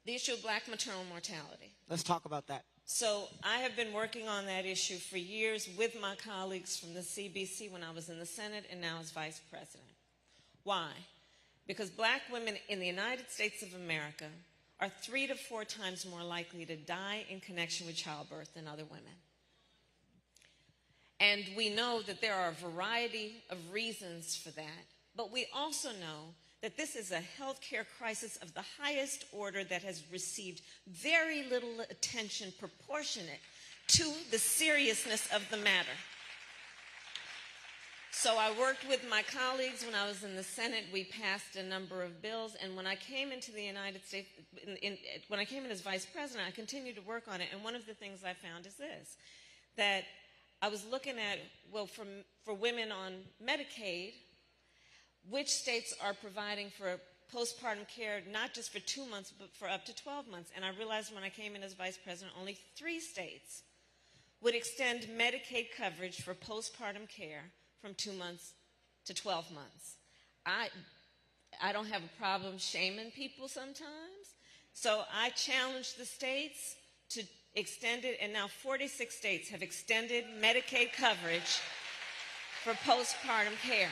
The issue of black maternal mortality. Let's talk about that. So I have been working on that issue for years with my colleagues from the CBC when I was in the Senate and now as vice president. Why? Because black women in the United States of America are 3 to 4 times more likely to die in connection with childbirth than other women. And we know that there are a variety of reasons for that, but we also know that this is a healthcare crisis of the highest order that has received very little attention proportionate to the seriousness of the matter. So I worked with my colleagues when I was in the Senate. We passed a number of bills, and when I came into the United States, when I came in as vice president, I continued to work on it, and one of the things I found is this, that I was looking at, well, for women on Medicaid, which states are providing for postpartum care not just for 2 months, but for up to 12 months. And I realized when I came in as vice president, only 3 states would extend Medicaid coverage for postpartum care from 2 months to 12 months. I don't have a problem shaming people sometimes. So I challenged the states to extend it, and now 46 states have extended Medicaid coverage for postpartum care.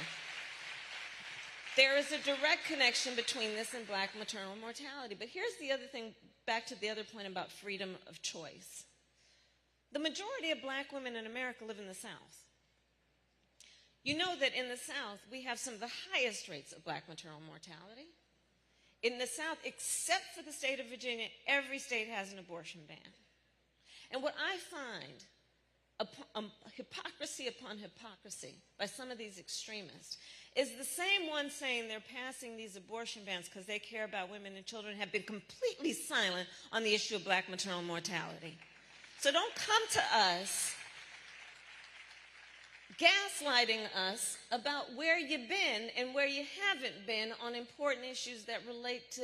There is a direct connection between this and black maternal mortality. But here's the other thing, back to the other point about freedom of choice. The majority of black women in America live in the South. You know that in the South, we have some of the highest rates of black maternal mortality. In the South, except for the state of Virginia, every state has an abortion ban. And what I find, hypocrisy upon hypocrisy by some of these extremists, is the same ones saying they're passing these abortion bans because they care about women and children have been completely silent on the issue of black maternal mortality. So don't come to us gaslighting us about where you've been and where you haven't been on important issues that relate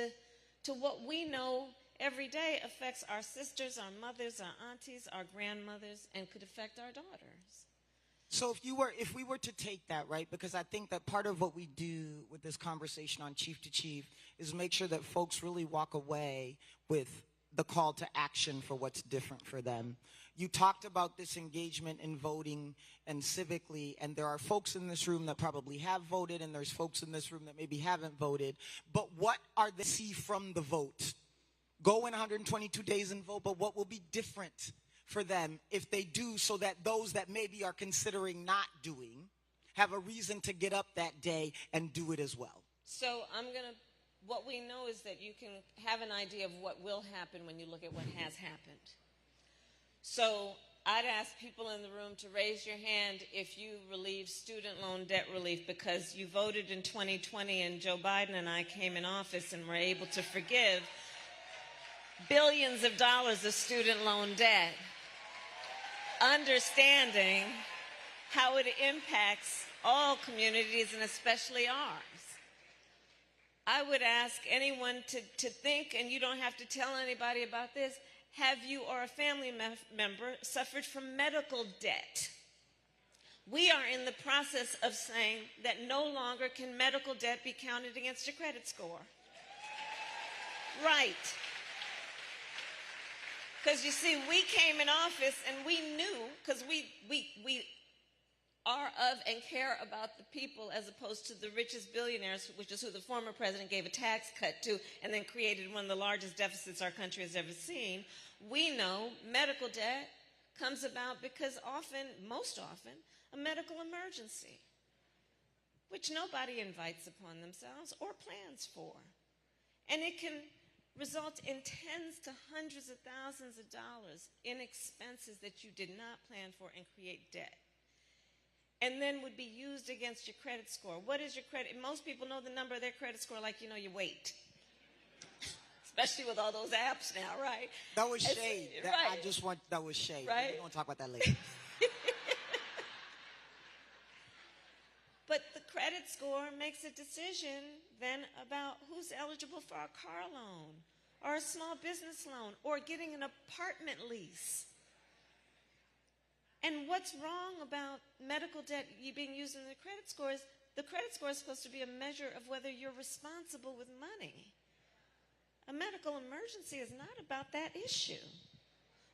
to what we know every day affects our sisters, our mothers, our aunties, our grandmothers, and could affect our daughters. So if we were to take that, right, because I think that part of what we do with this conversation on Chief to Chief is make sure that folks really walk away with the call to action for what's different for them. You talked about this engagement in voting and civically, and there are folks in this room that probably have voted, and there's folks in this room that maybe haven't voted. But what are they see from the vote? Go in 122 days and vote, but what will be different for them if they do, so that those that maybe are considering not doing have a reason to get up that day and do it as well? So what we know is that you can have an idea of what will happen when you look at what has happened. So I'd ask people in the room to raise your hand if you relieve student loan debt relief because you voted in 2020 and Joe Biden and I came in office and were able to forgive billions of dollars of student loan debt, understanding how it impacts all communities and especially ours. I would ask anyone to think, and you don't have to tell anybody about this, have you or a family member suffered from medical debt? We are in the process of saying that no longer can medical debt be counted against your credit score. Right. Because you see, we came in office and we knew, because we are of and care about the people as opposed to the richest billionaires, which is who the former president gave a tax cut to and then created one of the largest deficits our country has ever seen. We know medical debt comes about because most often, a medical emergency, which nobody invites upon themselves or plans for. And it can result in tens to hundreds of thousands of dollars in expenses that you did not plan for and create debt. And then would be used against your credit score. What is your credit? Most people know the number of their credit score like you know your weight. Especially with all those apps now, right? That was shade. Right. That was shade. Right? We're going to talk about that later. But the credit score makes a decision then about who's eligible for a car loan or a small business loan or getting an apartment lease. And what's wrong about medical debt being used in the credit score is the credit score is supposed to be a measure of whether you're responsible with money. A medical emergency is not about that issue.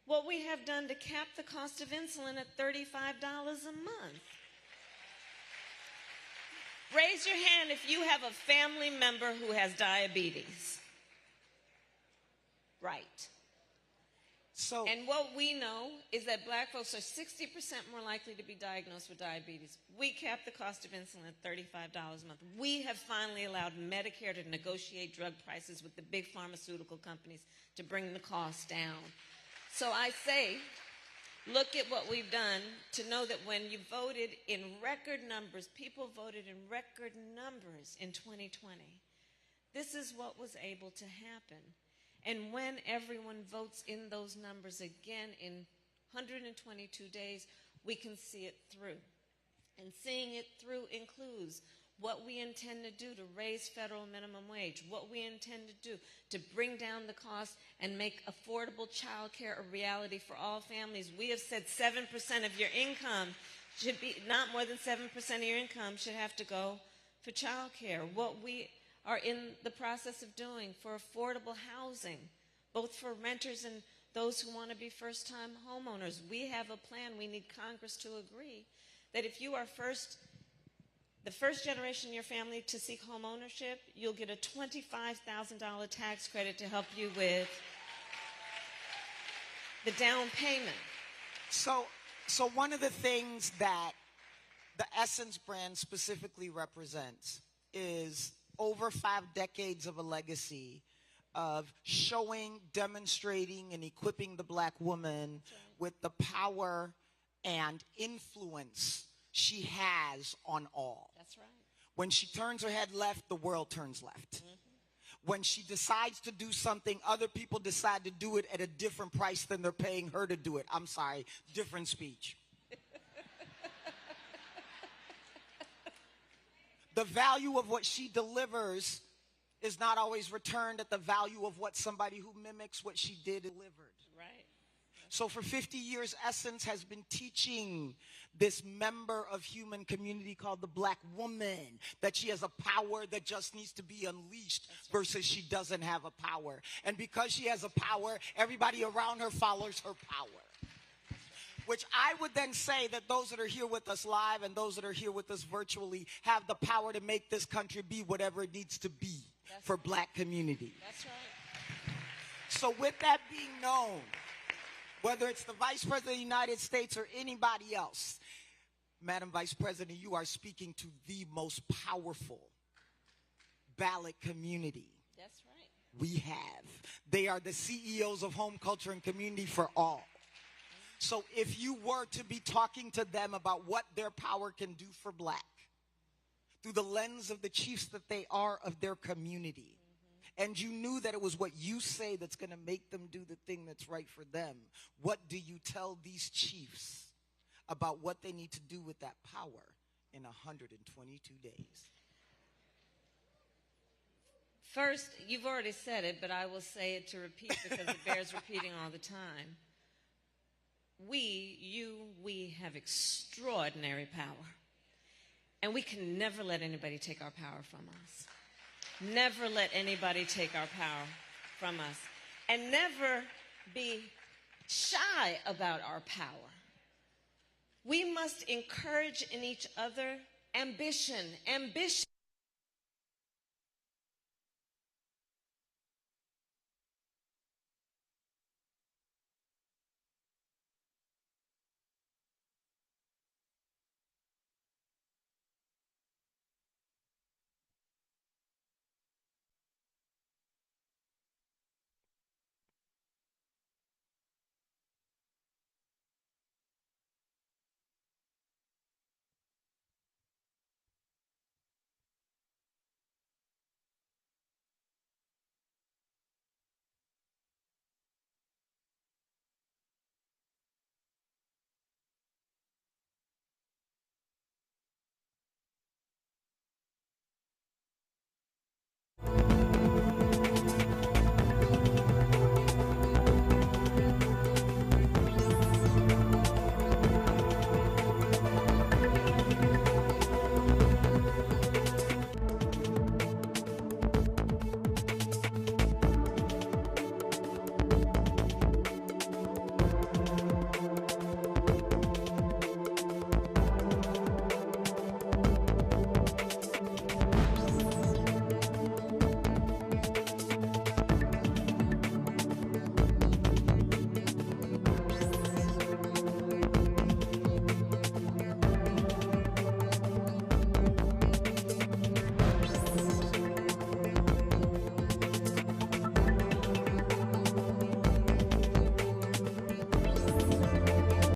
What we have done to cap the cost of insulin at $35 a month. Raise your hand if you have a family member who has diabetes. Right. And what we know is that black folks are 60% more likely to be diagnosed with diabetes. We cap the cost of insulin at $35 a month. We have finally allowed Medicare to negotiate drug prices with the big pharmaceutical companies to bring the cost down. So I say, look at what we've done to know that when you voted in record numbers, people voted in record numbers in 2020. This is what was able to happen. And when everyone votes in those numbers again in 122 days, we can see it through. And seeing it through includes what we intend to do to raise federal minimum wage, what we intend to do to bring down the cost and make affordable child care a reality for all families. We have said 7% of your income should be, not more than 7% of your income should have to go for child care. What we are in the process of doing for affordable housing, both for renters and those who want to be first-time homeowners. We have a plan. We need Congress to agree that if you are the first generation in your family to seek home ownership, you'll get a $25,000 tax credit to help you with the down payment. So one of the things that the Essence brand specifically represents is over 5 decades of a legacy of showing, demonstrating, and equipping the black woman with the power and influence she has on all. That's right. When she turns her head left, the world turns left. When she decides to do something, other people decide to do it at a different price than they're paying her to do it. I'm sorry, different speech. The value of what she delivers is not always returned at the value of what somebody who mimics what she did delivered. Right. So for 50 years, Essence has been teaching this member of human community called the black woman that she has a power that just needs to be unleashed versus she doesn't have a power. And because she has a power, everybody around her follows her power. Which I would then say that those that are here with us live and those that are here with us virtually have the power to make this country be whatever it needs to be for black community. That's right. So with that being known, whether it's the Vice President of the United States or anybody else, Madam Vice President, you are speaking to the most powerful ballot community That's right. we have. They are the CEOs of home culture and community for all. So if you were to be talking to them about what their power can do for black, through the lens of the chiefs that they are of their community, and you knew that it was what you say that's going to make them do the thing that's right for them, what do you tell these chiefs about what they need to do with that power in 122 days? First, you've already said it, but I will say it to repeat because it bears repeating all the time. We have extraordinary power. And we can never let anybody take our power from us. Never let anybody take our power from us. And never be shy about our power. We must encourage in each other ambition. Ambition.